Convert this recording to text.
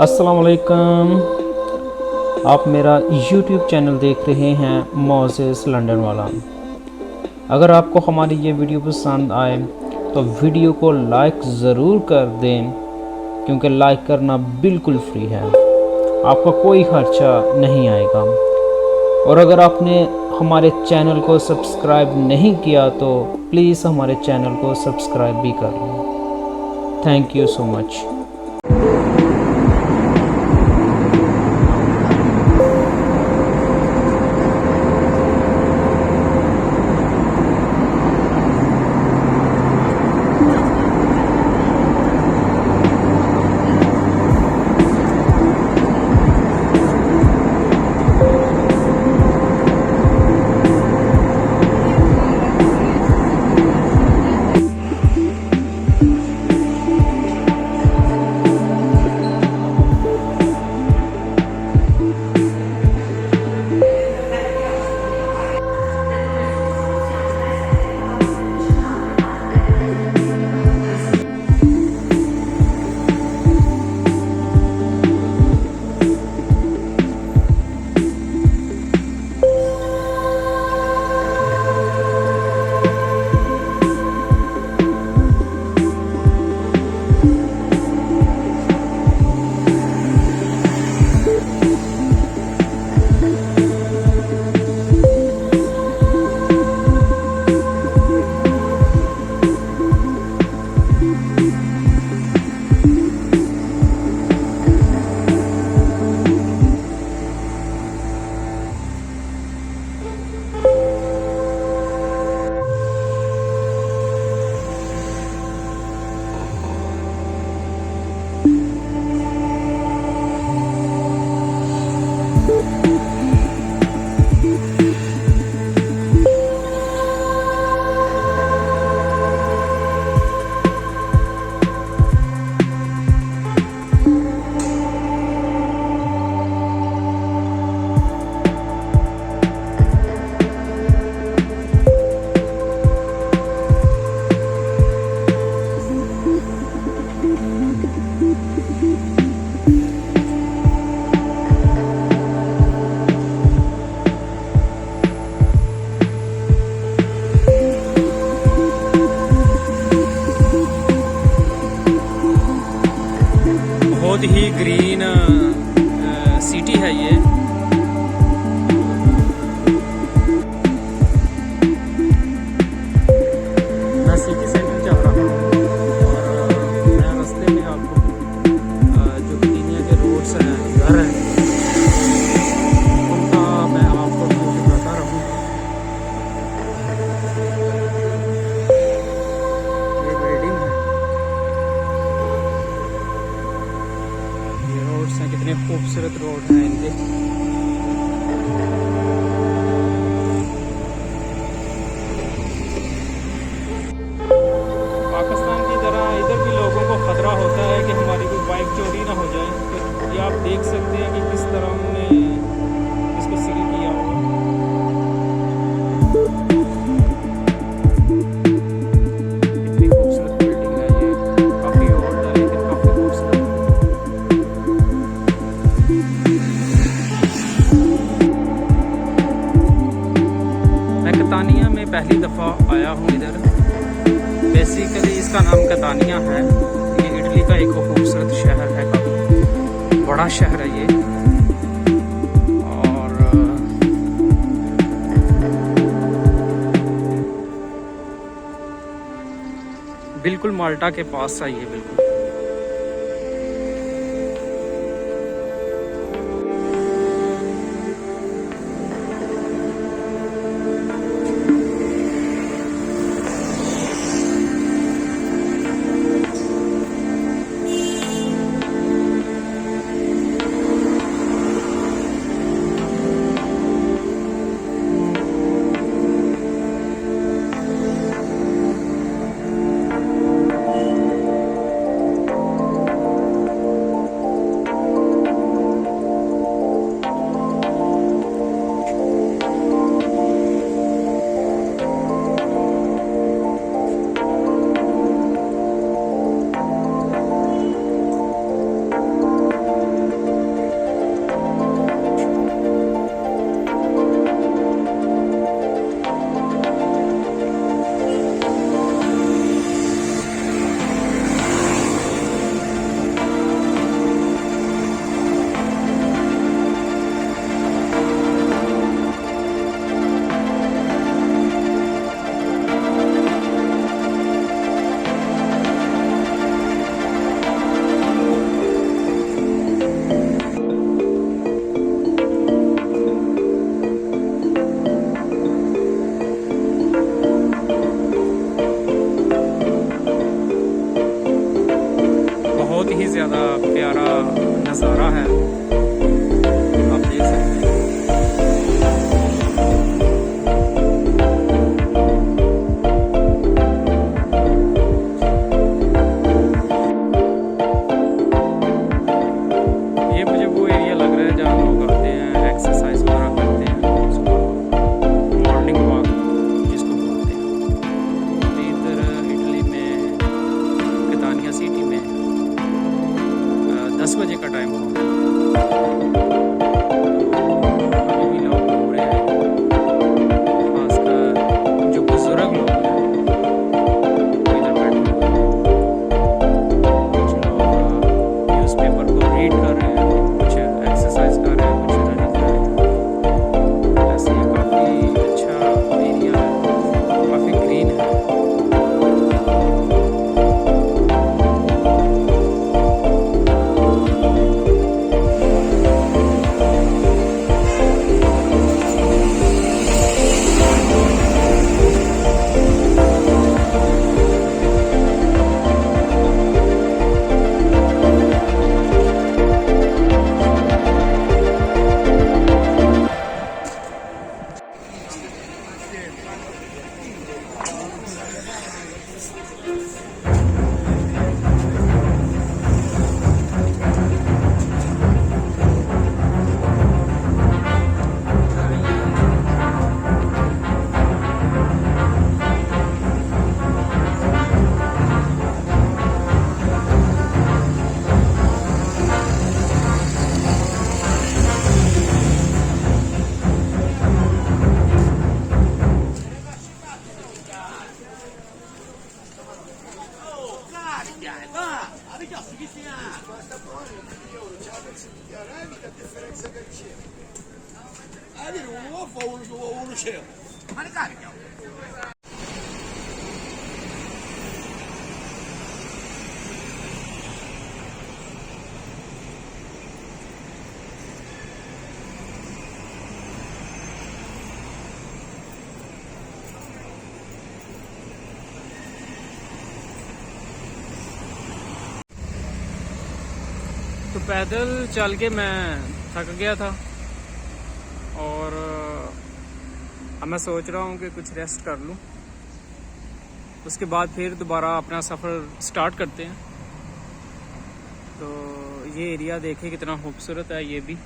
अस्सलाम वालेकुम। आप मेरा YouTube चैनल देख रहे हैं मोसेस लंदन वाला। अगर आपको हमारी ये वीडियो पसंद आए तो वीडियो को लाइक ज़रूर कर दें, क्योंकि लाइक करना बिल्कुल फ्री है, आपका कोई खर्चा नहीं आएगा। और अगर आपने हमारे चैनल को सब्सक्राइब नहीं किया तो प्लीज़ हमारे चैनल को सब्सक्राइब भी कर लें। Thank you so much. बहुत ही ग्रीन सिटी है ये। मैं सिटी सेंटर जा रहा हूँ और मैं रास्ते में आपको जो कैतानिया के रोड्स हैं, घर हैं, उनका मैं आपको बताता रहूँगा। ये बिल्डिंग है, रोड्स हैं, कितने खूबसूरत रोड हैं इनके। पाकिस्तान की तरह इधर भी लोगों को खतरा होता है कि हमारी कोई बाइक चोरी ना हो जाए। तो ये आप देख सकते हैं कि किस तरह उन्होंने इसको सील किया हुआ। कितनी खूबसूरत बिल्डिंग है ये, काफ़ी ओल्ड है लेकिन काफ़ी खूबसूरत। मैं कैतानिया में पहली दफ़ा आया हूँ इधर। बेसिकली इसका नाम कैतानिया है। ये इटली का एक खूबसूरत शहर है, काफ़ी बड़ा शहर है ये। और बिल्कुल माल्टा के पास है ये, बिल्कुल। प्यारा नज़ारा है, आप देख सकते हैं। ये मुझे वो एरिया लग रहा है जहाँ लोग आते हैं, एक्सरसाइज वगैरह करते हैं, सुबह मॉर्निंग वॉक जिसको बोलते हैं। अभी इधर इटली में कैतानिया सिटी में 10 बजे का टाइम हुआ। अभी भी लोग घूम रहे हैं, खासकर जो बुजुर्ग लोग हैं वो इधर बैठे हुए हैं। कुछ लोग न्यूज़पेपर को रीड कर रहे हैं, कुछ एक्सरसाइज कर रहे हैं, कुछ रनिंग कर रहे हैं। ऐसे ये काफ़ी अच्छा एरिया है, काफ़ी ग्रीन है। तो पैदल चल के मैं थक गया था और अब मैं सोच रहा हूँ कि कुछ रेस्ट कर लूँ, उसके बाद फिर दोबारा अपना सफ़र स्टार्ट करते हैं। तो ये एरिया देखिए कितना खूबसूरत है, ये भी